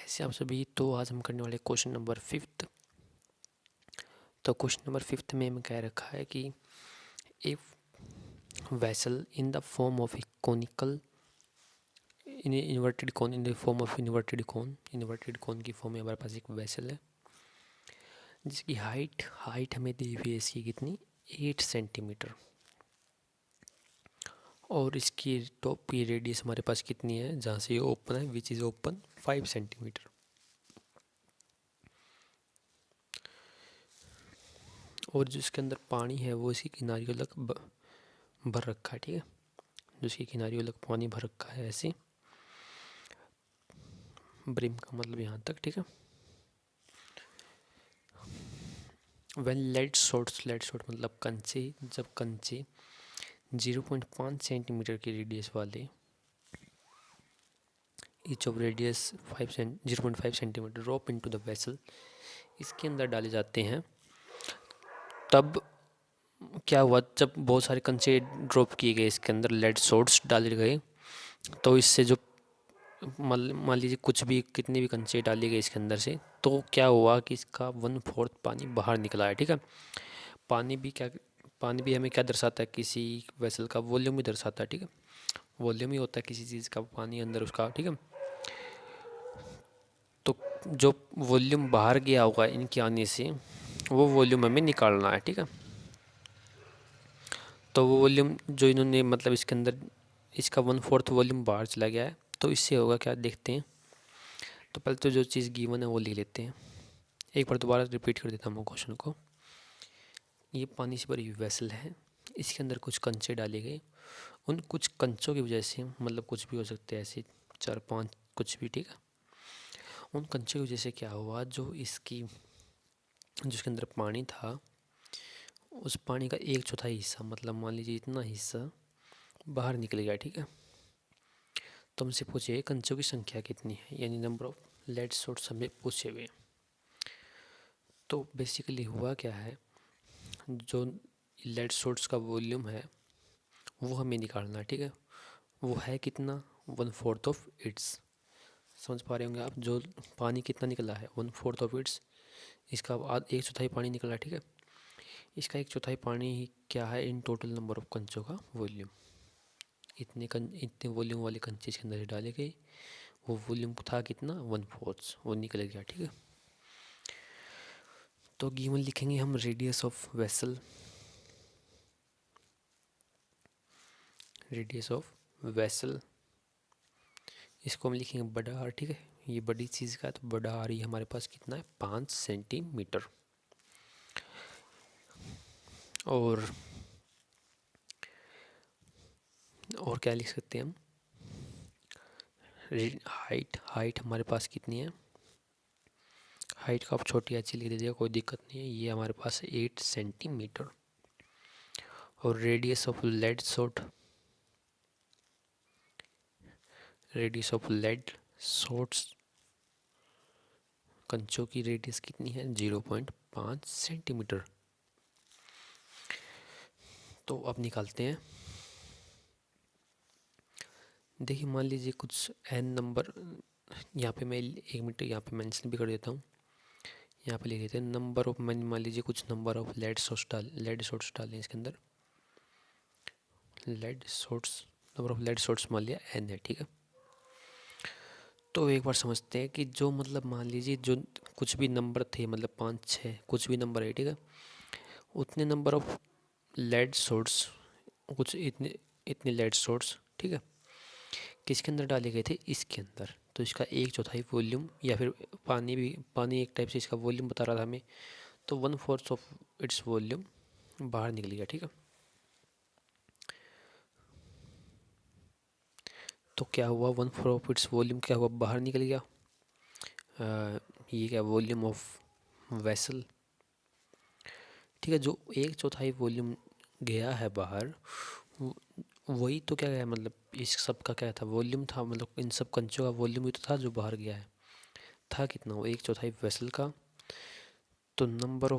कैसे आप सभी। तो आज हम करने वाले क्वेश्चन नंबर 5। तो क्वेश्चन नंबर 5 में हमें कह रखा है कि if vessel in the form of A conical in inverted cone in the form of inverted कोन की फॉर्म में हमारे पास एक वेसल है जिसकी हाइट हमें दी हुई है इसकी कितनी 8 सेंटीमीटर और इसकी टॉप की रेडियस हमारे पास कितनी है जहाँ से ये ओपन है विच इज़ ओपन 5 सेंटीमीटर। और जो इसके अंदर पानी है वो इसकी किनारियों तक भर रखा है। ठीक है, जो इसकी किनारियों तक पानी भर रखा है ऐसे ब्रिम का मतलब यहाँ तक। ठीक है, वेन लेड शॉर्ट मतलब कंचे, जब कंचे 0.5 सेंटीमीटर की रेडियस वाले each of radius 0.5 centimetre drop into the vessel इसके अंदर डाले जाते हैं, तब क्या हुआ जब बहुत सारे कंचे ड्रॉप किए गए इसके अंदर लेड शॉर्ट्स डाले गए तो इससे जो मान लीजिए कुछ भी कितने भी कंचे डाले गए इसके अंदर से तो क्या हुआ कि इसका 1/4 पानी बाहर निकला है। ठीक है, पानी भी हमें क्या दर्शाता है, किसी वेसल का वॉल्यूम भी दर्शाता है। ठीक है, वॉल्यूम ही होता है किसी चीज़ का पानी अंदर उसका। ठीक है, तो जो वॉल्यूम बाहर गया होगा इनके आने से वो वॉल्यूम हमें निकालना है। ठीक है, तो वो वॉल्यूम जो इन्होंने मतलब इसके अंदर इसका 1/4 वॉल्यूम बाहर चला गया है तो इससे होगा क्या देखते हैं। तो पहले तो जो चीज़ गिवन है वो लिख लेते हैं। एक बार दोबारा रिपीट कर देता हूँ क्वेश्चन को। ये पानी से भरी हुई वेसल है, इसके अंदर कुछ कंचे डाले गए, उन कुछ कंचों की वजह से मतलब कुछ भी हो सकते हैं ऐसे 4-5 कुछ भी। ठीक है, उन कंचों की वजह से क्या हुआ जो इसके अंदर पानी था उस पानी का 1/4 हिस्सा मतलब मान लीजिए इतना हिस्सा बाहर निकल गया। ठीक है, तो हमसे पूछे कंचों की संख्या कितनी है, यानी नंबर ऑफ लेड शॉट्स हमें पूछे हुए। तो बेसिकली हुआ क्या है, जो लेड शॉट्स का वॉल्यूम है वो हमें निकालना है। ठीक है, वो है कितना 1/4 ऑफ इट्स। समझ पा रहे होंगे आप, जो पानी कितना निकला है 1/4 ऑफ इट्स, इसका 1/4 पानी निकला है। ठीक है, इसका 1/4 पानी ही क्या है इन टोटल नंबर ऑफ कंचों का वॉल्यूम। इतने वॉल्यूम वाले कंचे इसके अंदर डाले गए, वो वॉल्यूम था कितना 1/4, वो निकल गया। ठीक है, तो गिवन लिखेंगे हम रेडियस ऑफ वेसल, इसको हम लिखेंगे बड़ा आर। ठीक है, ये बड़ी चीज़ का तो बड़ा आर ही हमारे पास कितना है 5 सेंटीमीटर। और क्या लिख सकते हैं हम, हाइट हमारे पास कितनी है, हाइट को आप छोटी अच्छी लिख दीजिएगा, कोई दिक्कत नहीं है। ये हमारे पास 8 सेंटीमीटर। और रेडियस ऑफ लेड शॉट्स कंचों की रेडियस कितनी है 0.5 सेंटीमीटर। तो अब निकालते हैं। देखिए मान लीजिए कुछ n नंबर, यहाँ पे मैं 1 मिनट यहाँ पे मेंशन भी कर देता हूँ। यहाँ पे लिख देते हैं नंबर ऑफ, मान लीजिए कुछ नंबर ऑफ लेड शॉट्स डालें इसके अंदर। नंबर ऑफ लेड शॉट्स मान लिया n है। ठीक है, तो एक बार समझते हैं कि जो मतलब मान लीजिए जो कुछ भी नंबर थे मतलब 5-6 कुछ भी नंबर है। ठीक है, उतने नंबर ऑफ लेड शॉट्स कुछ इतने लेड शॉट्स ठीक है किसके अंदर डाले गए थे इसके अंदर। तो इसका 1/4 वॉल्यूम या फिर पानी एक टाइप से इसका वॉल्यूम बता रहा था हमें, तो 1/4 ऑफ इट्स वॉल्यूम बाहर निकल गया। ठीक है, तो क्या हुआ 1/4 ऑफ इट्स वॉल्यूम क्या हुआ बाहर निकल गया। ये क्या वॉल्यूम ऑफ वेसल। ठीक है, जो 1/4 वॉल्यूम गया है बाहर वही तो क्या गया मतलब इस सब का क्या था वॉल्यूम था, मतलब इन सब कंचों का वॉल्यूम ही तो था जो बाहर गया है। था कितना वो 1/4 वेसल का। तो number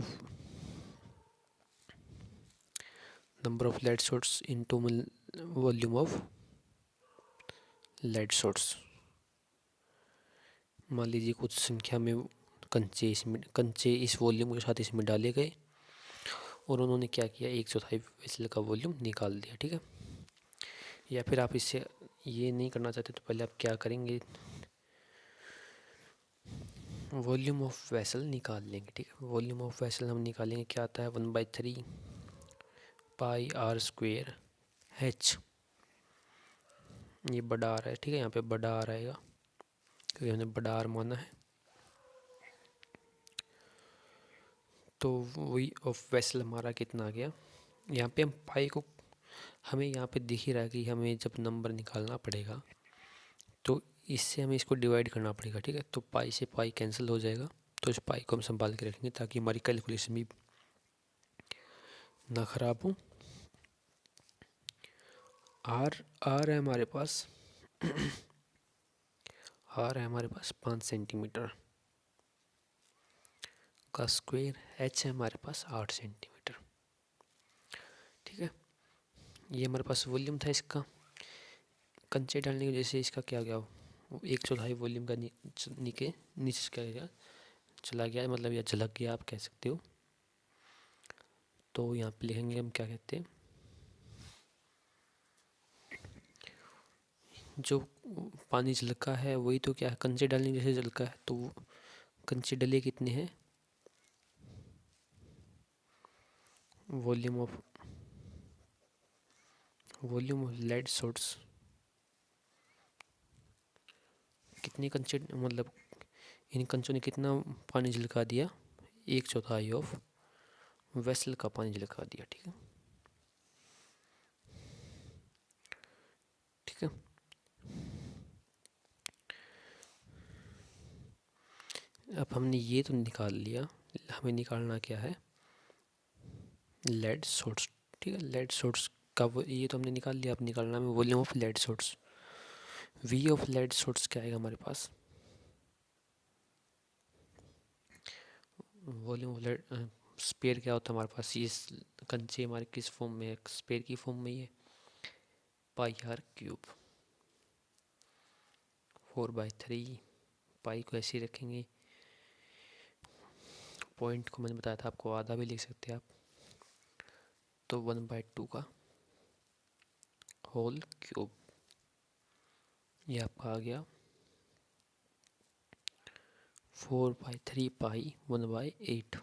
of lead shots into volume of lead shots मान लीजिए कुछ संख्या में कंचे इस वॉल्यूम के साथ इसमें डाले गए और उन्होंने क्या किया, 1/4 वेसल का वॉल्यूम निकाल दिया। ठीक है, या फिर आप इससे ये नहीं करना चाहते तो पहले आप क्या करेंगे, वॉल्यूम ऑफ वेसल निकाल लेंगे। ठीक है, वॉल्यूम ऑफ वेसल हम निकालेंगे, क्या आता है 1/3 पाई आर स्क्वेयर एच। ये बड़ा आर है। ठीक है, यहाँ पे बड़ा आर आएगा क्योंकि हमने बड़ा आर माना है। तो वही ऑफ वेसल हमारा कितना आ गया, यहाँ पे हम पाई को, हमें यहाँ पे दिख ही रहा है कि हमें जब नंबर निकालना पड़ेगा तो इससे हमें इसको डिवाइड करना पड़ेगा। ठीक है, तो पाई से पाई कैंसिल हो जाएगा, तो इस पाई को हम संभाल के रखेंगे ताकि हमारी कैलकुलेशन भी ना ख़राब हो। आर आर है हमारे पास आर है हमारे पास 5 सेंटीमीटर का स्क्वायर, एच है हमारे पास 8 सेंटीमीटर। ठीक है, ये हमारे पास वॉल्यूम था इसका। कंचे डालने की वजह से इसका क्या गया, 1/4 वॉल्यूम का नीचे क्या गया, चला गया, मतलब या झलक गया आप कह सकते हो। तो यहाँ पे लिखेंगे हम क्या कहते हैं, जो पानी झलका है वही तो क्या है, कंचे डालने की वजह से झलका है। तो कंचे डले कितने हैं, वॉल्यूम ऑफ लेड सोर्स, कितने कंचे, मतलब इन कंचों ने कितना पानी झलका दिया, 1/4 ऑफ वेसल का पानी झलका दिया। ठीक है, ठीक है। अब हमने ये तो निकाल लिया, हमें निकालना क्या है, लेड सोर्स। ठीक है, लेड सोर्स का ये तो हमने निकाल लिया। अब निकालना है volume of lead source. V of lead source क्या आएगा हमारे पास, वॉल्यूम ऑफ लेड स्पेयर क्या होता है हमारे पास, ये कंचे हमारे किस फॉर्म में है, स्पेयर की फॉर्म में ही है, पाई आर क्यूब 4/3। पाई को ऐसे ही रखेंगे, पॉइंट को मैंने बताया था आपको, आधा भी लिख सकते हैं आप। तो 1/2 का होल क्यूब, ये आपका आ गया 4/3 पाई 1/8,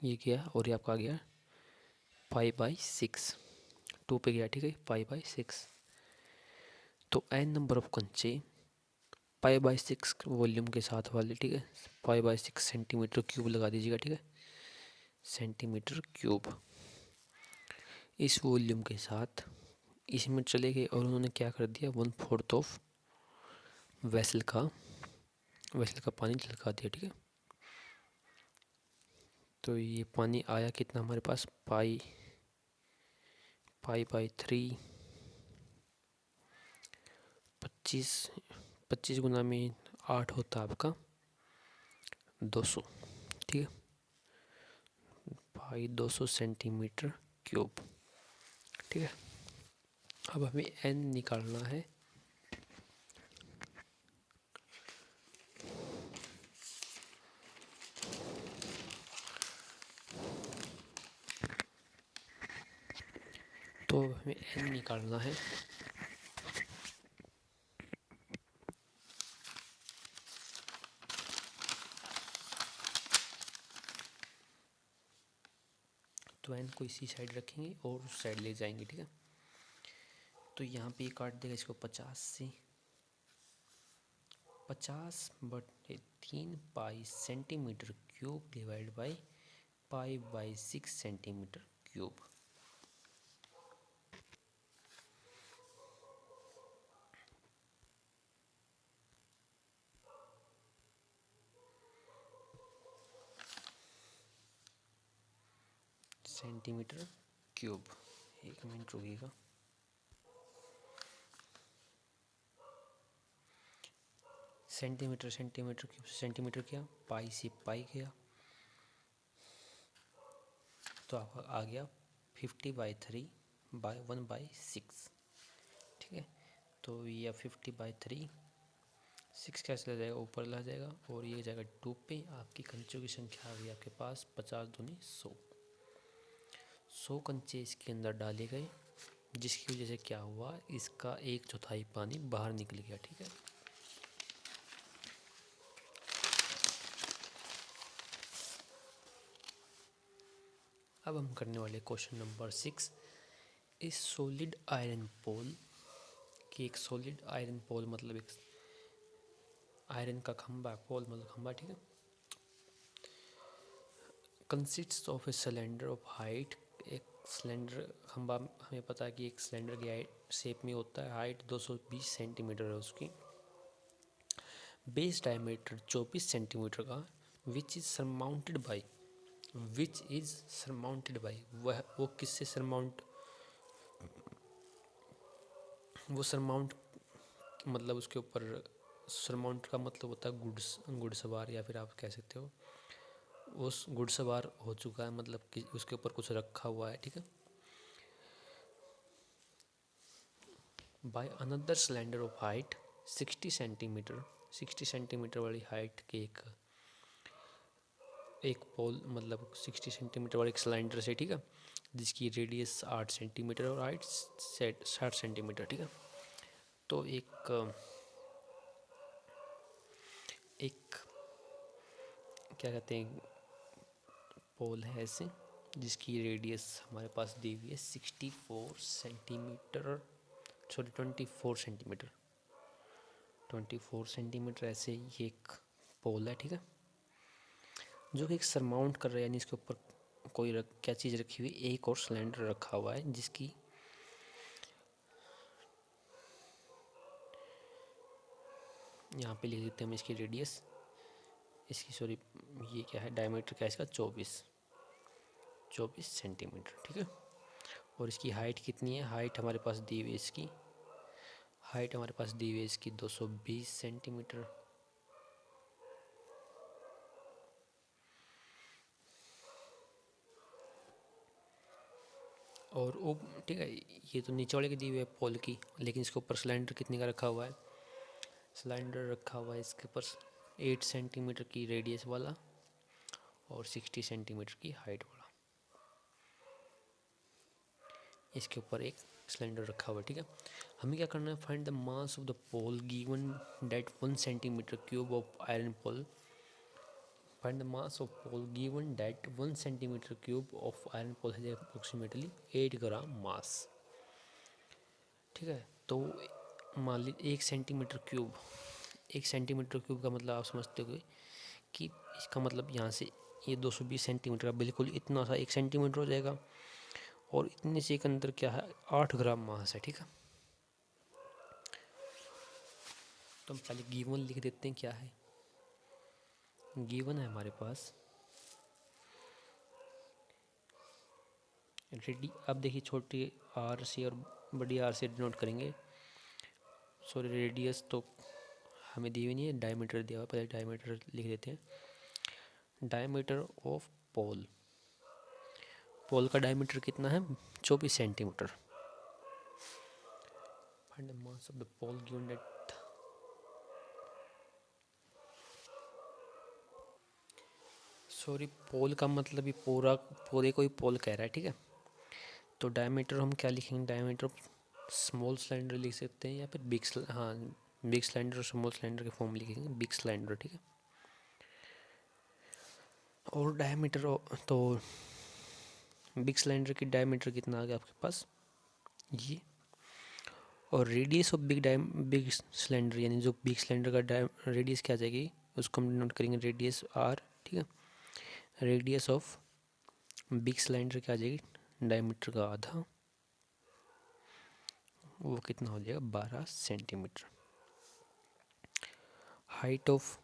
ये गया। और ये आपका आ गया पाई/6, 2 पे गया। ठीक है, पाई/6। तो n नंबर ऑफ कंचे पाई/6 वॉल्यूम के साथ वाले। ठीक है, पाई/6 सेंटीमीटर क्यूब लगा दीजिएगा। ठीक है, सेंटीमीटर क्यूब इस वॉल्यूम के साथ इसमें चले गए और उन्होंने क्या कर दिया, 1/4 ऑफ वेसल का पानी झलका दिया। ठीक है, तो ये पानी आया कितना हमारे पास, पाई/3, 25 गुना में 8 होता आपका 200। ठीक है, पाई 200 सेंटीमीटर क्यूब। ठीक है, अब हमें n निकालना है। तो हमें n निकालना है। तो n को इसी साइड रखेंगे और उस साइड ले जाएंगे। ठीक है, तो यहाँ पे काट देगा इसको 50 से, 50/3 pi centimetre cube divide by पाई/6 centimetre cube. Centimetre cube, 1 minute रुकिएगा। सेंटीमीटर क्यूब से सेंटीमीटर किया, पाई से पाई गया, तो आपका आ गया 50/3 बाई 1/6। ठीक है, तो यह 50/3 6 कैसे आ जाएगा, ऊपर ला जाएगा और ये जाएगा 2 पे। आपकी कंचों की संख्या आ गई आपके पास 50 दूनी 100। 100 कंचे इसके अंदर डाले गए, जिसकी वजह से क्या हुआ, इसका 1/4 पानी बाहर निकल गया। ठीक है, अब हम करने वाले क्वेश्चन नंबर 6। इस सॉलिड आयरन पोल की, एक सॉलिड आयरन पोल मतलब एक आयरन का खंभा, पोल मतलब खंभा, ठीक है, consists of a cylinder of height. एक सिलेंडर खंभा, हमें पता है कि एक सिलेंडर की हाइट शेप में होता है, हाइट 220 सेंटीमीटर है उसकी, बेस डायमीटर 24 सेंटीमीटर का, विच इज़ सरमाउंटेड बाई, वह वो किससे सरमाउंट, वो सरमाउंट मतलब उसके ऊपर, सरमाउंट का मतलब होता है घुड़सवार, या फिर आप कह सकते हो उस घुड़सवार हो चुका है, मतलब कि उसके ऊपर कुछ रखा हुआ है। ठीक है, by another cylinder of height 60 centimetre, 60 centimetre वाली हाइट के एक पोल मतलब 60 सेंटीमीटर वाले एक सिलेंडर से, ठीक है, जिसकी रेडियस 8 सेंटीमीटर और हाइट 60 सेंटीमीटर। ठीक है, तो एक क्या कहते हैं, पोल है ऐसे, जिसकी रेडियस हमारे पास दी हुई है 64 सेंटीमीटर, सॉरी 24 सेंटीमीटर, 24 सेंटीमीटर ऐसे ये एक पोल है। ठीक है, जो कि एक सरमाउंट कर रहा है, यानी इसके ऊपर कोई क्या चीज़ रखी हुई, एक और सिलेंडर रखा हुआ है, जिसकी यहाँ पे लिख देते हैं हम इसकी रेडियस, इसकी सॉरी ये क्या है, डायमीटर क्या है इसका, 24 सेंटीमीटर। ठीक है, और इसकी हाइट कितनी है, हाइट हमारे पास दी हुई है इसकी, हाइट हमारे पास दी हुई है इसकी 220 सेंटीमीटर। और वो ठीक है, ये तो नीचे वाले की दी हुई है पोल की, लेकिन इसके ऊपर सिलेंडर कितने का रखा हुआ है, सिलेंडर रखा हुआ है इसके ऊपर 8 सेंटीमीटर की रेडियस वाला और 60 सेंटीमीटर की हाइट वाला, इसके ऊपर एक सिलेंडर रखा हुआ है। ठीक है, हमें क्या करना है, find the mass of the pole given that 1 centimetre cube of iron pole, find the mass of pole given that 1 centimetre cube of iron pole है अप्रोक्सीमेटली 8 ग्राम मास। ठीक है, तो मान लीजिए 1 सेंटीमीटर क्यूब का मतलब आप समझते हो कि इसका मतलब यहाँ से ये 220 सेंटीमीटर का बिल्कुल इतना सा 1 सेंटीमीटर हो जाएगा, और इतने से के अंदर क्या है, 8 ग्राम मास है। ठीक है, तो हम पहले गिवन लिख देते हैं, क्या है गिवन है हमारे पास रेडी। अब देखिए छोटी आर से और बड़ी आर से डिनोट करेंगे, सॉरी रेडियस तो हमें दी हुई नहीं है, डायमीटर दिया हुआ, पहले डायमीटर लिख देते हैं। डायमीटर ऑफ पोल, पोल का डायमीटर कितना है, 24 centimetre. Find the mass of the pole given that, sorry pole का मतलब ये पूरे को ही पोल कह रहा है। ठीक है, तो डायमीटर हम क्या लिखेंगे, डायमीटर ऑफ स्मॉल सिलेंडर लिख सकते हैं, या फिर बिग सिलेंडर और स्मॉल सिलेंडर के फॉर्म लिखेंगे, बिग सिलेंडर। ठीक है, और डायमीटर तो बिग सिलेंडर की डायमीटर कितना आ गया आपके पास ये, और रेडियस ऑफ बिग सिलेंडर, यानी जो बिग सिलेंडर का रेडियस क्या आ जाएगी, उसको हम नोट करेंगे रेडियस आर। ठीक है, रेडियस ऑफ बिग सिलेंडर क्या आ जाएगी, डायमीटर का आधा, वो कितना हो जाएगा 12 centimetre. Height of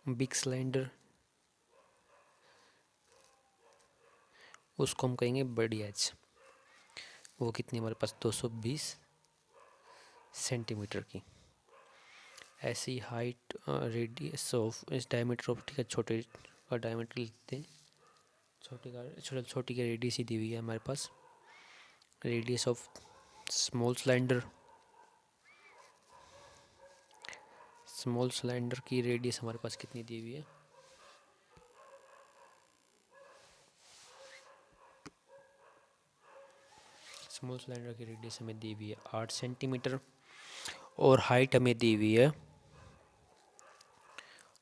big cylinder, उसको हम कहेंगे बड़ी एच, वो कितनी हमारे पास 220 सेंटीमीटर की। ऐसी हाइट रेडियस ऑफ इस डायमीटर ऑफ, ठीक है, छोटे का डायमीटर लिखते हैं, छोटी की रेडियस ही दी हुई है हमारे पास, radius of small cylinder small cylinder की रेडियस हमारे पास कितनी दी हुई है? स्मॉल सिलेंडर की रेडियस हमें दी हुई है 8 सेंटीमीटर और हाइट हमें दी हुई है,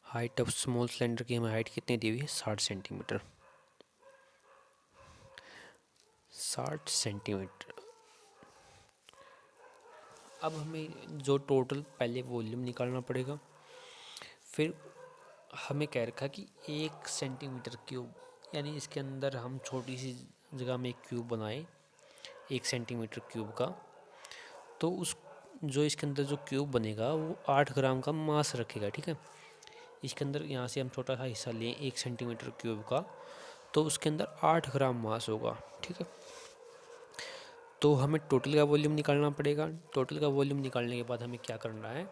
हाइट ऑफ स्मॉल सिलेंडर की हमें हाइट कितनी दी हुई है? 60 सेंटीमीटर। 60 सेंटीमीटर। अब हमें जो टोटल पहले वॉल्यूम निकालना पड़ेगा, फिर हमें कह रखा कि 1 सेंटीमीटर क्यूब, यानी इसके अंदर हम छोटी सी जगह में एक क्यूब बनाएं 1 सेंटीमीटर क्यूब का, तो उस जो इसके अंदर जो क्यूब बनेगा वो 8 ग्राम का मास रखेगा। ठीक है, इसके अंदर यहाँ से हम छोटा सा हिस्सा लें 1 सेंटीमीटर क्यूब का, तो उसके अंदर 8 ग्राम मास होगा। ठीक है, तो हमें टोटल का वॉल्यूम निकालना पड़ेगा। टोटल का वॉल्यूम निकालने के बाद हमें क्या करना है?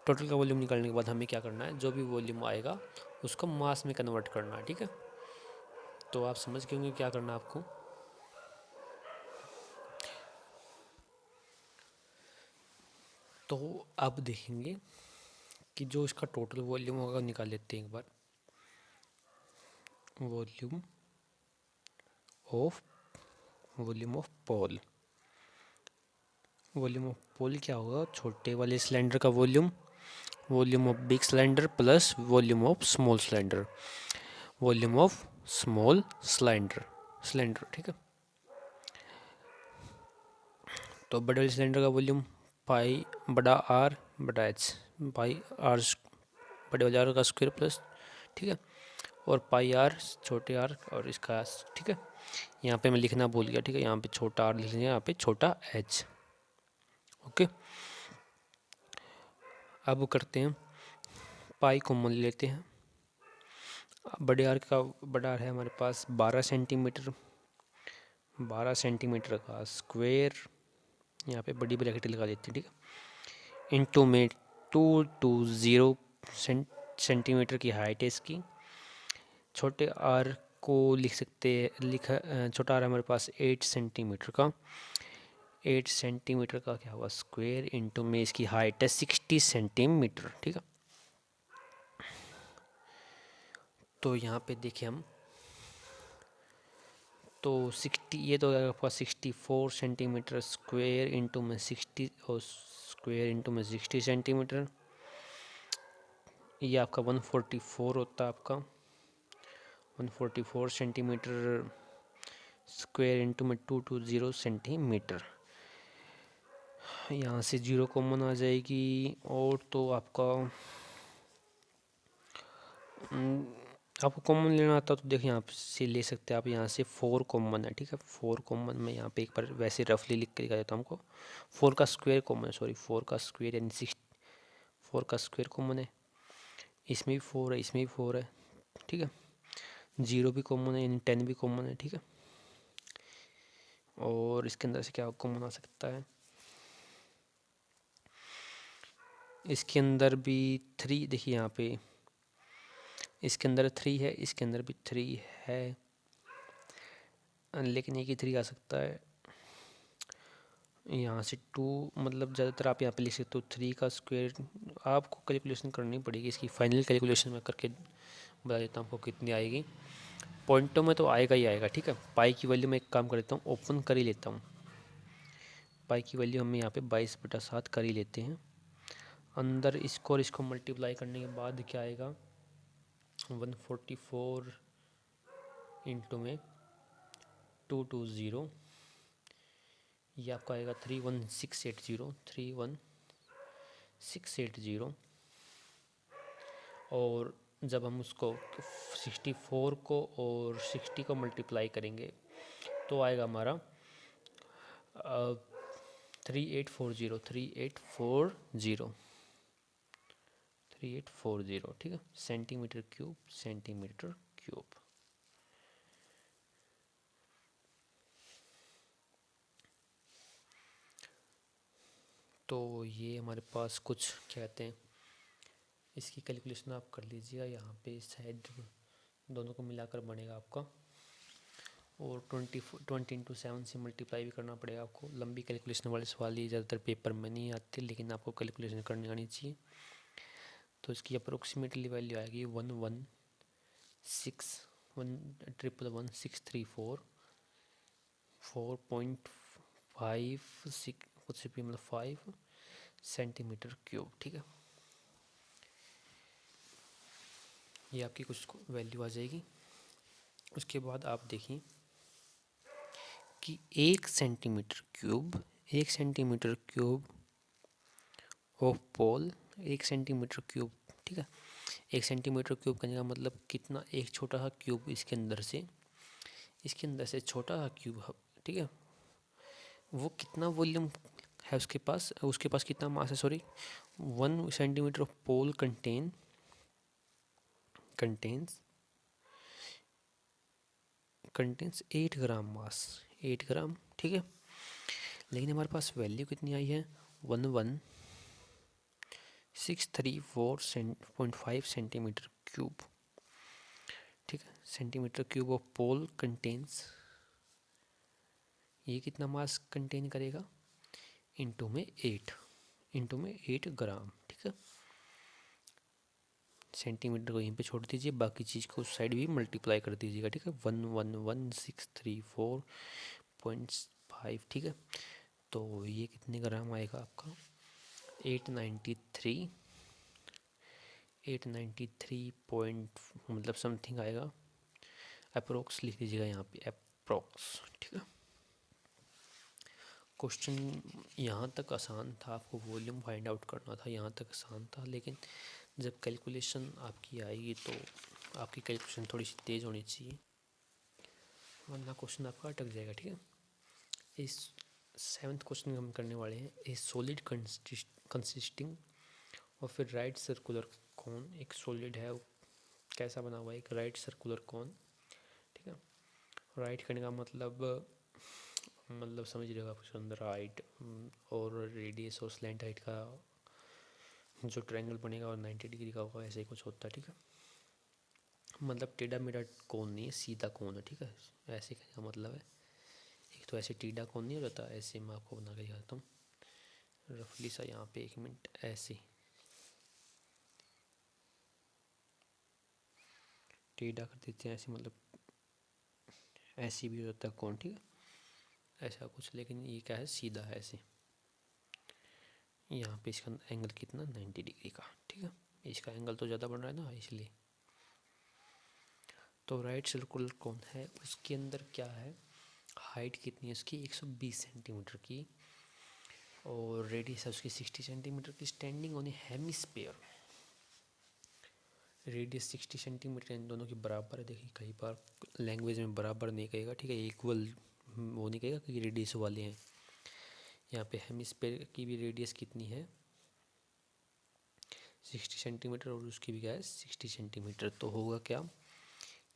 टोटल का वॉल्यूम निकालने के बाद हमें क्या करना है? जो भी वॉल्यूम आएगा उसको मास में कन्वर्ट करना है। ठीक है, तो आप समझ गए होंगे क्या करना है आपको। तो अब देखेंगे कि जो इसका टोटल वॉल्यूम होगा निकाल लेते हैं एक बार। Volume of pole. Volume of pole क्या होगा? छोटे वाले सिलेंडर का volume, volume of big cylinder plus volume of small cylinder, volume of small cylinder. ठीक है, तो बड़े वाले सिलेंडर का वॉल्यूम पाई बड़ा आर बटा एच, पाई आर बड़े वाले आर का स्क्वायर प्लस, ठीक है, और पाई आर छोटे आर और इसका। ठीक है, यहाँ पे मैं लिखना भूल गया। ठीक है, यहाँ पे छोटा आर लिख लिया, यहाँ पे छोटा एच। ओके, अब करते हैं पाई कॉमन लेते हैं। बड़े आर है हमारे पास 12 सेंटीमीटर, 12 सेंटीमीटर का स्क्वायर, यहाँ पे बड़ी ब्रैकेट लगा देते हैं। ठीक है, इंटू में 220 सेंटीमीटर की हाइट है इसकी। छोटे आर को लिख सकते हैं, छोटा आर हमारे पास 8 सेंटीमीटर का, 8 सेंटीमीटर का क्या हुआ? स्क्वायर, इंटू में इसकी हाइट है 60 सेंटीमीटर। ठीक है, तो यहाँ पे देखिए हम, तो 60, ये तो आपका 64 सेंटीमीटर स्क्वायर इंटू में 60 और स्क्वायर इंटू में 60 सेंटीमीटर, ये आपका 144 होता है आपका 144 सेंटीमीटर स्क्वायर इंटू में 220 सेंटीमीटर। यहाँ से 0 कॉमन आ जाएगी, और तो आपका आपको कॉमन लेना आता तो देखिए यहाँ से ले सकते हैं आप। यहाँ से 4 कॉमन है। ठीक है, 4 कॉमन में यहाँ पे एक बार वैसे रफली लिख के दिखा देता हूँ हमको। 4 का स्क्वायर कॉमन है, सॉरी 4 का स्क्वायर यानी 4 का स्क्वायर कॉमन है, इसमें भी 4 है, इसमें भी 4 है। ठीक है, 0 भी कॉमन है यानी 10 भी कॉमन है। ठीक है, और इसके अंदर से क्या कॉमन आ सकता है? इसके अंदर भी 3, देखिए यहाँ पे इसके अंदर 3 है, इसके अंदर भी 3 है, लेकिन एक ही 3 आ सकता है। यहाँ से 2, मतलब ज़्यादातर आप यहाँ पे लिख सकते हो 3 का स्क्वायर। आपको कैलकुलेशन करनी पड़ेगी, इसकी फाइनल कैलकुलेशन मैं करके बता देता हूँ आपको कितनी आएगी। पॉइंटों में तो आएगा ही आएगा। ठीक है, पाई की वैल्यू मैं एक काम कर लेता हूँ, ओपन कर ही लेता हूँ। पाई की वैल्यू हम यहाँ पे 22/7 कर ही लेते हैं। अंदर इसको और इसको मल्टीप्लाई करने के बाद क्या आएगा? 144 इंटू में 220, ये आपका आएगा 31680। और जब हम उसको 64 को और 60 को मल्टीप्लाई करेंगे तो आएगा हमारा 3840। ठीक है, सेंटीमीटर क्यूब। तो ये हमारे पास कुछ क्या कहते हैं, इसकी कैलकुलेशन आप कर लीजिएगा। यहाँ पे शायद दोनों को मिलाकर बनेगा आपका और 20 into 7 से मल्टीप्लाई भी करना पड़ेगा आपको। लंबी कैलकुलेशन वाले सवाल ये ज़्यादातर पेपर में नहीं आते, लेकिन आपको कैलकुलेशन करनी आनी चाहिए। तो इसकी अप्रोक्सीमेटली वैल्यू आएगी 116111634 4.56 कुछ भी मतलब 5 सेंटीमीटर क्यूब। ठीक है, ये आपकी कुछ वैल्यू आ जाएगी। उसके बाद आप देखिए कि 1 centimetre cube of pole 1 centimetre cube. ठीक है, 1 सेंटीमीटर क्यूब करने का मतलब कितना, एक छोटा सा क्यूब इसके अंदर से छोटा सा क्यूब। ठीक है, वो कितना वॉल्यूम है उसके पास कितना मास है, sorry. 1 centimetre of pole contains 8 gram mass, 8 gram. ठीक है, लेकिन हमारे पास वैल्यू कितनी आई है, 11634.5 सेंटीमीटर क्यूब। ठीक है, centimetre cube of pole contains, ये कितना मास कंटेन करेगा, इंटू में 8 ग्राम। ठीक है, सेंटीमीटर को यहीं पे छोड़ दीजिए, बाकी चीज़ को उस साइड भी मल्टीप्लाई कर दीजिएगा। ठीक है, 1111634.5। ठीक है, तो ये कितने ग्राम आएगा आपका, 893 पॉइंट मतलब समथिंग आएगा। अप्रोक्स लिख दीजिएगा यहाँ पे, अप्रोक्स। ठीक है, क्वेश्चन यहाँ तक आसान था, आपको वॉल्यूम फाइंड आउट करना था, यहाँ तक आसान था। लेकिन जब कैलकुलेशन आपकी आएगी तो आपकी कैलकुलेशन थोड़ी सी तेज़ होनी चाहिए, वरना क्वेश्चन आपका अटक जाएगा। ठीक है, इस 7th क्वेश्चन हम करने वाले हैं। ए सॉलिड कंसिस्टिंग और फिर राइट सर्कुलर कौन, एक सॉलिड है, कैसा बना हुआ है, एक राइट सर्कुलर कौन। ठीक है, राइट करने का मतलब समझ रहे हो आप, उसके अंदर हाइट और रेडियस और स्लैंट हाइट का जो ट्रायंगल बनेगा और 90 डिग्री का होगा, ऐसे ही कुछ होता है। ठीक है, मतलब टेढ़ा मेढ़ा कोण नहीं है, सीधा कोण है। ठीक है, ऐसे कहने का मतलब है, एक तो ऐसे टेढ़ा कोण नहीं रहता, ऐसे मैं आपको बना के दिखाता हूँ रफली सा। यहाँ पे 1 मिनट, ऐसे टेढ़ा कर देते हैं, ऐसे मतलब ऐसे भी होता है कोण। ठीक है, ऐसा कुछ, लेकिन ये क्या है, सीधा है ऐसे। यहाँ पे इसका एंगल कितना, 90 डिग्री का। ठीक है, इसका एंगल तो ज़्यादा बन रहा है ना, इसलिए। तो राइट सर्कुलर कौन है, उसके अंदर क्या है, हाइट कितनी है उसकी, 120 सेंटीमीटर की, और रेडियस है उसकी 60 सेंटीमीटर की। Standing on a hemisphere, radius 60 centimetre, इन दोनों की बराबर है। देखिए कई बार लैंग्वेज में बराबर नहीं कहेगा, ठीक है, इक्वल वो नहीं कहेगा क्योंकि रेडियस वाले हैं। यहाँ पे हेमिस्फीयर की भी रेडियस कितनी है, 60 सेंटीमीटर, और उसकी भी क्या है, 60 सेंटीमीटर। तो होगा क्या,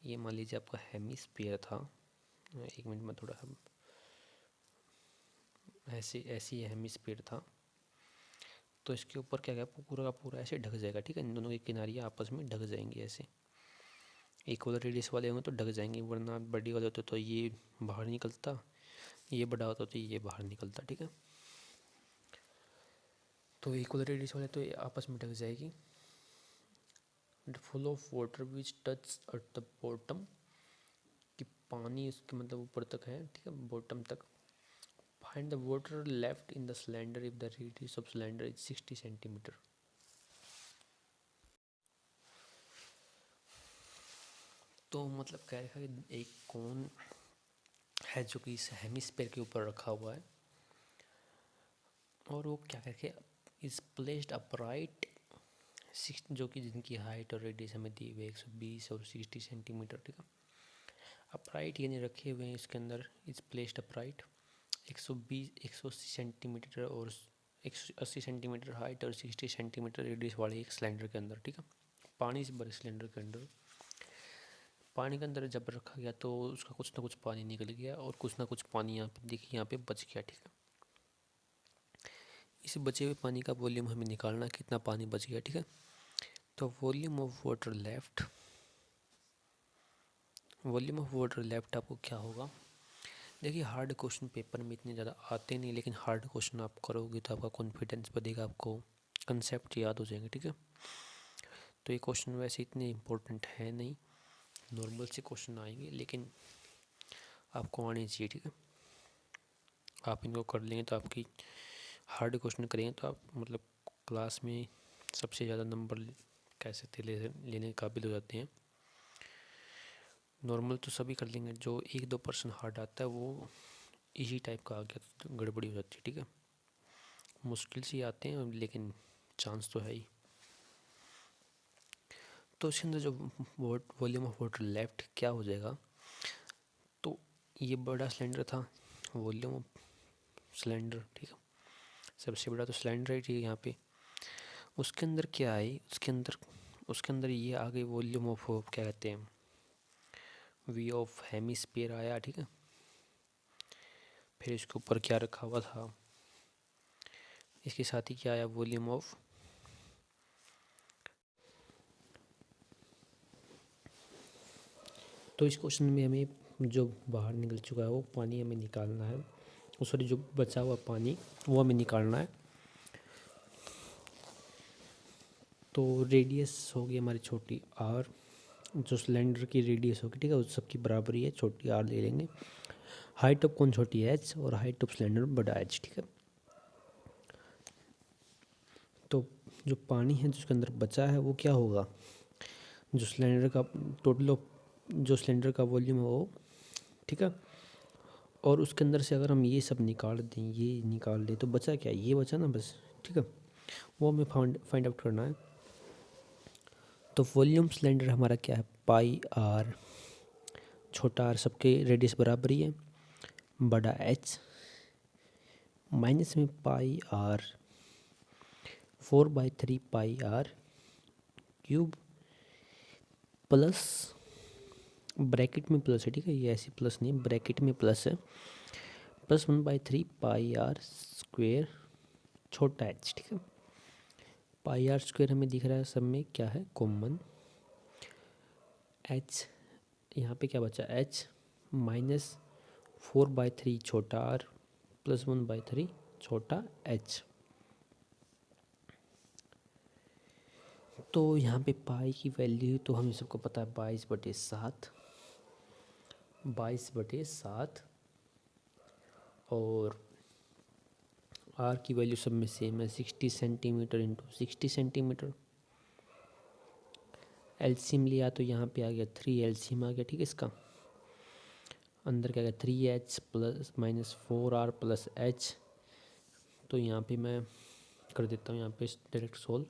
ये मान लीजिए आपका हेमिस्फीयर था, 1 मिनट में थोड़ा ऐसे ही हेमिस्फीयर था, तो इसके ऊपर क्या क्या पूरा का पूरा ऐसे ढक जाएगा। ठीक है, इन दोनों की किनारियाँ आपस में ढक जाएंगी, ऐसे इक्वल रेडियस वाले होंगे तो ढक जाएंगे, वरना बड़ी वाले होते तो ये बाहर निकलता, ये बड़ा होता तो ये बाहर निकलता। ठीक है, तो इक्वल रेडियस वाले तो ये आपस में ढक जाएगी। Full of water which touch at the bottom, कि पानी उसके मतलब ऊपर तक है। ठीक है, बॉटम तक। Find the water left in the cylinder if the radius of cylinder is 60 centimetre. तो मतलब कह रखा है कि एक कोन है जो कि इस हेमिस्फीयर के ऊपर रखा हुआ है, और वो क्या करके इज प्लेस्ड अपराइट, जो कि जिनकी हाइट और रेडियस हमें दी हुई है 120 और 60 सेंटीमीटर। ठीक है, अपराइट यानी रखे हुए हैं इसके अंदर, इज प्लेस्ड अपराइट, 180 सेंटीमीटर और 180 सेंटीमीटर हाइट और 60 सेंटीमीटर रेडियस वाले एक सिलेंडर के अंदर। ठीक है, पानी से भरे सिलेंडर के अंदर। पानी के अंदर जब रखा गया तो उसका कुछ ना कुछ पानी निकल गया, और कुछ ना कुछ पानी यहाँ पे देखिए यहाँ पे बच गया। ठीक है, इस बचे हुए पानी का वॉल्यूम हमें निकालना, कितना पानी बच गया। ठीक है, तो volume of water left volume of water left आपको क्या होगा। देखिए हार्ड क्वेश्चन पेपर में इतने ज़्यादा आते नहीं, लेकिन हार्ड क्वेश्चन आप करोगे तो आपका कॉन्फिडेंस बढ़ेगा, आपको कंसेप्ट याद हो जाएंगे, ठीक है। तो ये क्वेश्चन वैसे इतने इम्पोर्टेंट है नहीं, नॉर्मल से क्वेश्चन आएंगे, लेकिन आपको आने चाहिए, ठीक है। आप इनको कर लेंगे तो आपकी हार्ड क्वेश्चन करेंगे तो आप मतलब क्लास में सबसे ज़्यादा नंबर कह सकते लेने काबिल हो जाते हैं। नॉर्मल तो सभी कर लेंगे, जो 1-2% हार्ड आता है वो इसी टाइप का आ गया तो गड़बड़ी हो जाती है, ठीक है। मुश्किल से आते हैं लेकिन चांस तो है ही। तो इसके अंदर जो वॉल्यूम ऑफ वाटर लेफ्ट क्या हो जाएगा, तो ये बड़ा सिलेंडर था, वॉल्यूम ऑफ सिलेंडर, ठीक है, सबसे बड़ा तो सिलेंडर है, ठीक है। यहाँ पे उसके अंदर क्या है, उसके अंदर ये आ गई वॉल्यूम ऑफ क्या कहते हैं, वी ऑफ हेमिस्फीयर आया, ठीक है। फिर इसके ऊपर क्या रखा हुआ था, इसके साथ ही क्या आया, वॉल्यूम ऑफ, तो इस क्वेश्चन में हमें जो बाहर निकल चुका है वो पानी हमें निकालना है, सॉरी जो बचा हुआ पानी वो हमें निकालना है। तो रेडियस होगी हमारी छोटी आर, जो सिलेंडर की रेडियस होगी, ठीक है, उस सबकी बराबरी है, छोटी आर ले लेंगे। हाइट ऑफ कौन छोटी है एच, और हाइट ऑफ सिलेंडर बड़ा एच, ठीक है। तो जो पानी है जिसके अंदर बचा है वो क्या होगा, जो सिलेंडर का टोटल ऑफ जो सिलेंडर का वॉल्यूम है वो, ठीक है। और उसके अंदर से अगर हम ये सब निकाल दें, ये निकाल दें, तो बचा क्या, ये बचा ना बस, ठीक है। वो हमें फाइंड आउट करना है। तो वॉल्यूम सिलेंडर हमारा क्या है, पाई आर, छोटा आर सबके रेडियस बराबर ही है, बड़ा एच, माइनस में pi R, 4/3 pi R cube, plus bracket में प्लस है, ठीक है, ये ऐसे प्लस नहीं, ब्रैकेट में प्लस है, प्लस 1/3 पाई आर स्क्वेयर छोटा एच, ठीक है। पाई आर स्क्वेयर हमें दिख रहा है सब में क्या है, कॉमन। एच यहाँ पे क्या बचा, एच माइनस 4/3 छोटा आर प्लस 1/3 छोटा एच। तो यहाँ पे पाई की वैल्यू तो हमें सबको पता है 22/7, 22/7, और आर की वैल्यू सब में सेम है, 60 सेंटीमीटर इंटू 60 सेंटीमीटर। एलसीएम लिया तो यहाँ पे आ गया 3 एलसीएम आ गया, ठीक है। इसका अंदर क्या गया, 3h plus minus 4r plus H. तो यहाँ पे मैं कर देता हूँ यहाँ पे डायरेक्ट सोल्व,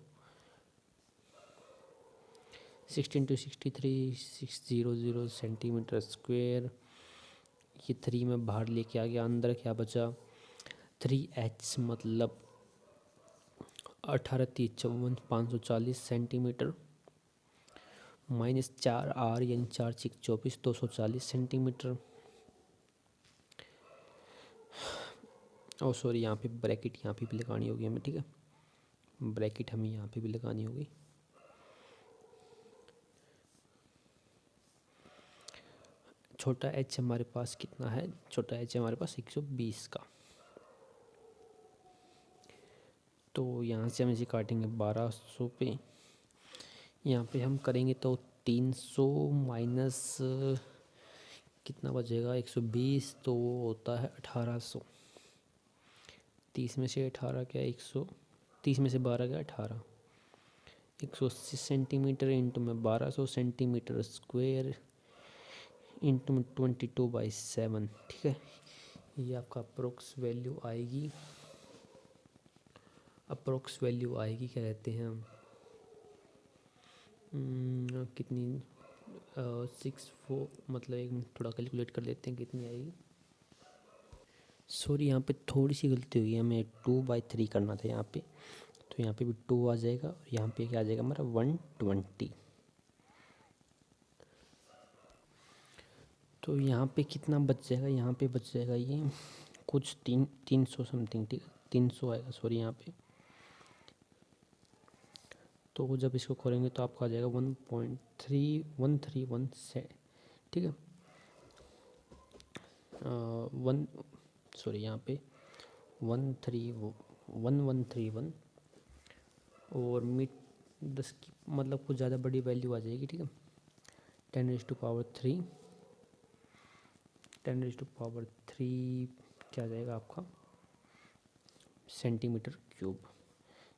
16 × 63 600 सेंटीमीटर स्क्वेयर। ये 3 में बाहर लेके आ गया, अंदर क्या बचा, 3h मतलब 18×3 = 540 सेंटीमीटर, माइनस 4r यानी 4×6 = 24 240 सेंटीमीटर। और सॉरी यहाँ पे ब्रैकेट यहाँ पे भी लगानी होगी हमें, ठीक है, ब्रैकेट हमें यहाँ पे भी लगानी होगी। छोटा एच हमारे पास कितना है, छोटा एच हमारे पास 120 का। तो यहाँ से हम इसे काटेंगे 1200 पे, यहाँ पे हम करेंगे तो 300 माइनस कितना बचेगा, 120, तो होता है 1800। 30 में से 18 क्या, 130 में से 12 क्या, 18, 180 सेंटीमीटर इंटू में 1200 सेंटीमीटर स्क्वेयर इंटू में 22/7, ठीक है। ये आपका अप्रोक्स वैल्यू आएगी, क्या कहते हैं हम, कितनी 64, मतलब एक मिनट थोड़ा कैलकुलेट कर लेते हैं कितनी आएगी। सॉरी यहाँ पे थोड़ी सी गलती हुई है, हमें 2/3 करना था यहाँ पे, तो यहाँ पे भी 2 आ जाएगा, और यहाँ पे क्या आ जाएगा हमारा 120। तो यहाँ पे कितना बच जाएगा, यहाँ पे बच जाएगा ये कुछ 300 समथिंग, ठीक है, 300 आएगा सॉरी यहाँ पे। तो जब इसको करेंगे तो आपका आ जाएगा 1.3131 ठीक है। वन सॉरी यहाँ पे 1131 और मीट 10 की मतलब कुछ ज़्यादा बड़ी वैल्यू आ जाएगी, ठीक है। 10⁻³ 10⁻³ क्या आ जाएगा आपका सेंटीमीटर क्यूब।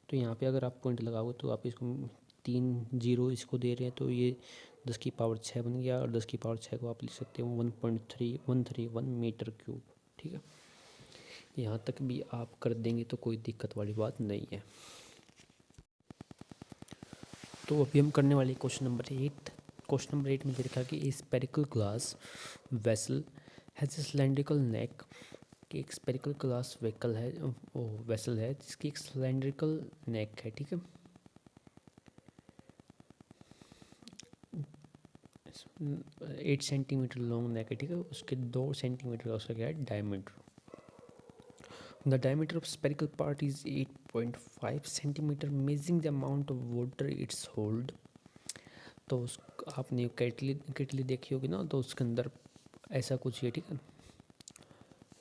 तो यहाँ पे अगर आप पॉइंट लगाओगे तो आप इसको 3 0 इसको दे रहे हैं, तो ये 10⁻6 बन गया, और 10⁻6 को आप लिख सकते हो 1.3131 मीटर क्यूब, ठीक है। यहाँ तक भी आप कर देंगे तो कोई दिक्कत वाली बात नहीं है। तो अभी हम करने वाले क्वेश्चन नंबर 8। क्वेश्चन नंबर 8 में लिखा कि a spherical glass vessel has a cylindrical neck, कि एक स्पेरिकल ग्लास वेकल है, वेसल है जिसकी एक सिलेंड्रिकल नेक है, ठीक है। 8 सेंटीमीटर लॉन्ग नेक है, ठीक है। उसके 2 सेंटीमीटर का उसका क्या है diameter. The diameter of spherical part is 8.5 centimetre, measuring the amount of water it's hold. तो उस आपने केटली देखी होगी ना, तो उसके अंदर ऐसा कुछ है, ठीक है।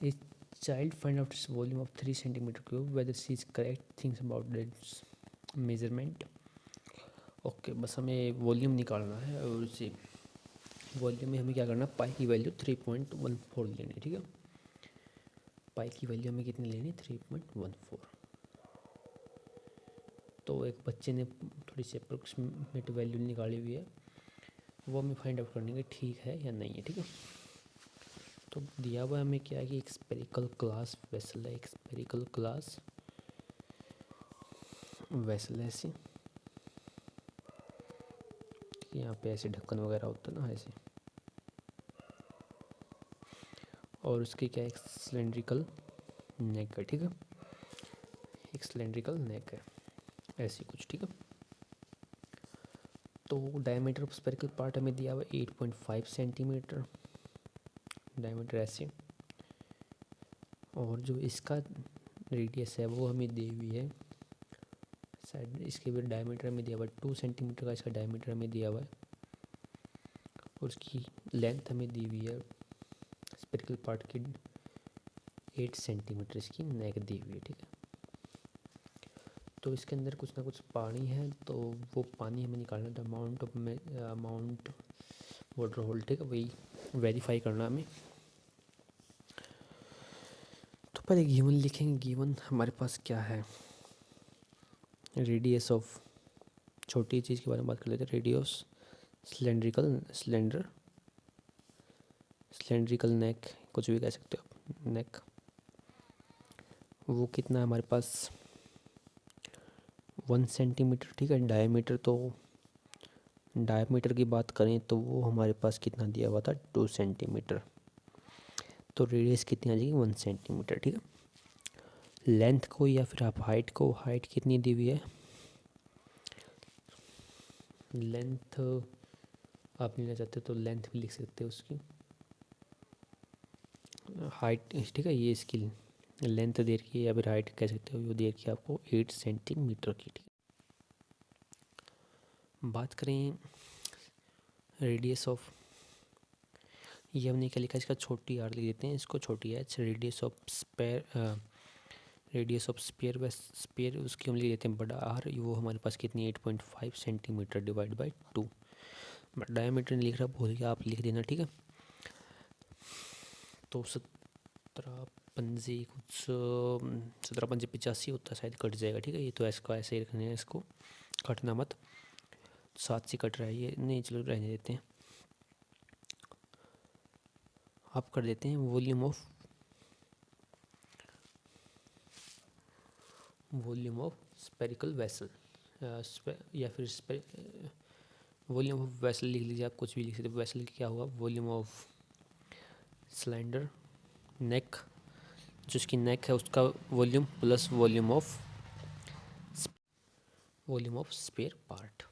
A child find out its volume of 3 centimetre cube, whether she is correct things about this measurement. Okay, बस हमें वॉल्यूम निकालना है, और उसी वॉल्यूम में हमें क्या करना है, पाई की वैल्यू 3.14 लेनी है, ठीक है। पाई की वैल्यू हमें कितनी लेनी है 3.14। तो एक बच्चे ने थोड़ी सी अप्रोक्सीमेट वैल्यू निकाली हुई है, वो हमें फाइंड आउट करनी है ठीक है या नहीं है, ठीक है। तो दिया हुआ हमें क्या है कि एक स्पेरिकल ग्लास वेसल है, एक स्पेरिकल ग्लास वेसल है ऐसे, यहाँ पे ऐसे ढक्कन वगैरह होता है ना ऐसे, और उसकी क्या एक सिलेंड्रिकल नेक है, ठीक है। एक सिलेंड्रिकल नेक है ऐसी कुछ, ठीक है। तो डायमीटर ऑफ स्पेरिकल पार्ट हमें दिया हुआ 8.5 सेंटीमीटर डायमीटर ऐसे, और जो इसका रेडियस है वो हमें दी हुई है शायद, इसके भी डायमीटर हमें दिया हुआ है 2 सेंटीमीटर का, इसका डायमीटर हमें दिया हुआ है, और उसकी लेंथ हमें दी हुई है स्पेरिकल पार्ट की 8 सेंटीमीटर इसकी नेक दी हुई है, ठीक है। तो इसके अंदर कुछ ना कुछ पानी है, तो वो पानी हमें निकालना है, अमाउंट वाटर होल्ड, ठीक है, वही वेरीफाई करना हमें। तो पहले गिवन लिखेंगे, गिवन हमारे पास क्या है, रेडियस ऑफ, छोटी चीज़ के बारे में बात कर लेते हैं, रेडियस सिलेंड्रिकल नेक, कुछ भी कह सकते हो आप, नेक, वो कितना है हमारे पास 1 सेंटीमीटर, ठीक है। डायमीटर की बात करें तो वो हमारे पास कितना दिया हुआ था 2 सेंटीमीटर, तो रेडियस कितनी आ जाएगी 1 सेंटीमीटर, ठीक है। लेंथ को या फिर आप हाइट कितनी दी हुई है, लेंथ आप लेना चाहते हो तो लेंथ भी लिख सकते हो उसकी, हाइट, ठीक है, ये इसकी लेंथ दे रखी है या फिर हाइट कह सकते हो, वो दे रखी है आपको 8 सेंटीमीटर की, ठीक है। बात करें रेडियस ऑफ, ये हमने क्या लिखा है, इसका छोटी आर लिख देते हैं, इसको छोटी एच, रेडियस ऑफ स्पेयर उसकी हम लिख देते हैं बड़ा आर, वो हमारे पास कितनी 8.5 centimetre divide by 2। But diameter नहीं लिख रहा, भूल गया, आप लिख देना, ठीक है। तो 17×5 होता है शायद, कट जाएगा, ठीक है। ये तो इसका ऐसे ही रखना है, इसको कटना मत, 7 से कट रहा है ये, नहीं चलो रहने देते हैं। आप कर देते हैं वॉल्यूम ऑफ स्पेरिकल वेसल, या फिर वॉल्यूम ऑफ वेसल लिख लीजिए, आप कुछ भी लिख सकते हो। वेसल क्या होगा, वॉल्यूम ऑफ सिलेंडर नेक, जो इसकी नेक है उसका volume plus volume of sphere part.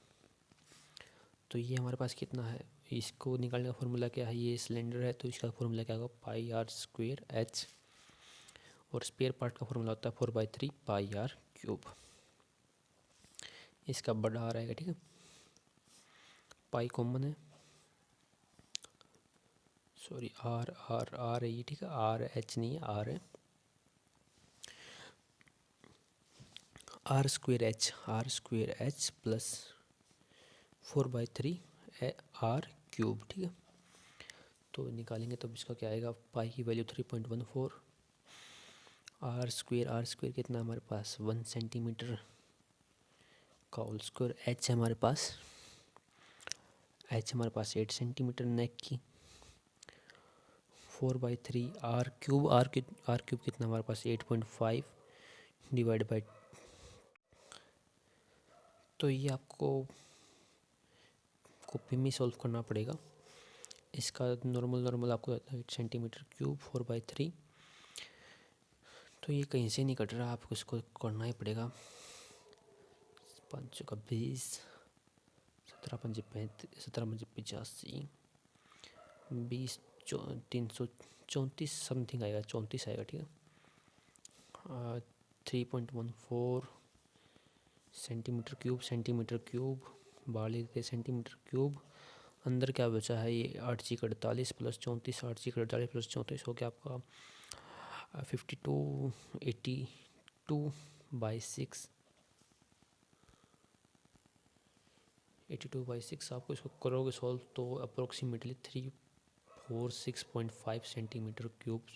तो ये हमारे पास कितना है, इसको निकालने का फॉर्मूला क्या है, ये सिलेंडर है तो इसका फॉर्मूला क्या होगा πr²h, और स्पेयर पार्ट का फॉर्मूला होता है 4/3 πr³। इसका बड़ा आ रहेगा, ठीक है। पाई कॉमन है, सॉरी आर आर आर है ये, ठीक है, आर एच नहीं है, आर है, R square H plus 4/3 R cube, ठीक है। तो निकालेंगे तो इसका क्या आएगा, पाई की वैल्यू 3.14, आर स्क्वेयर कितना हमारे पास 1 सेंटीमीटर का होल स्क्वायर, एच हमारे पास 8 सेंटीमीटर नेक की, 4/3 आर क्यूब कितना हमारे पास 8.5 डिवाइड बाई, तो ये आपको कॉपी में सॉल्व करना पड़ेगा। इसका नॉर्मल आपको 8 सेंटीमीटर क्यूब 4/3, तो ये कहीं से नहीं कट रहा, आपको इसको करना ही पड़ेगा। 5 का 20, 17 पंजे 35, 17 पंजे 85, 20 334 समथिंग आएगा, 34 आएगा, ठीक है। 3.14 सेंटीमीटर क्यूब बाहर लेते सेंटीमीटर क्यूब, अंदर क्या बचा है, ये 8 प्लस 34, 8 प्लस 34 हो गया आपका 52, 82/6, 82/6। आपको इसको करोगे सॉल्व तो अप्रोक्सीमेटली 346.5 सेंटीमीटर क्यूब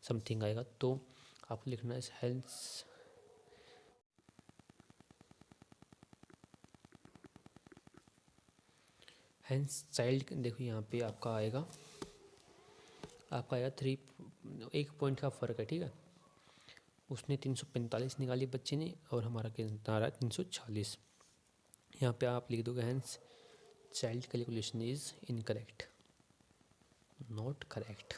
समथिंग आएगा। तो आपको लिखना है हेंस चाइल्ड, देखो यहाँ पे आपका आएगा 3, 1 पॉइंट का फ़र्क है, ठीक है। उसने 345 निकाली बच्चे ने, और हमारा कितना आ रहा है 346। यहाँ पे आप लिख दोगे hence child calculation is incorrect, not correct.